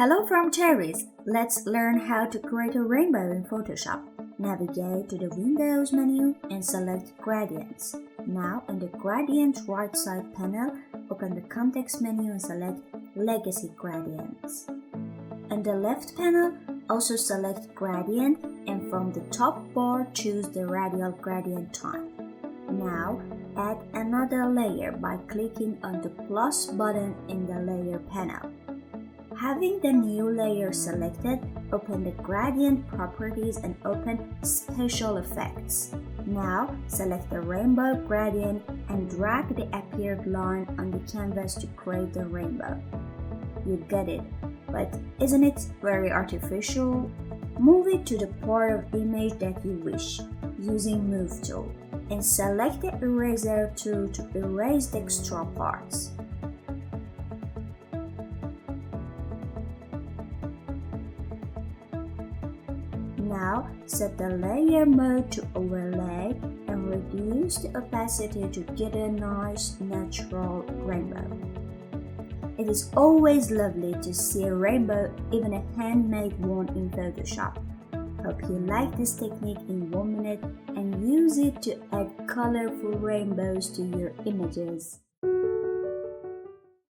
Hello from Cherries. Let's learn how to create a rainbow in Photoshop. Navigate to the Windows menu and select Gradients. Now in the Gradient right side panel, open the Context menu and select Legacy Gradients. In the left panel, also select Gradient and from the top bar choose the Radial Gradient Time. Now add another layer by clicking on the plus button in the Layer panel. Having the new layer selected, open the Gradient Properties and open Special Effects. Now, select the Rainbow Gradient and drag the appeared line on the canvas to create the rainbow. You get it, but isn't it very artificial? Move it to the part of image that you wish, using Move tool, and select the Eraser tool to erase the extra parts. Now, set the layer mode to overlay and reduce the opacity to get a nice natural rainbow. It is always lovely to see a rainbow, even a handmade one in Photoshop. Hope you like this technique in 1 minute and use it to add colorful rainbows to your images.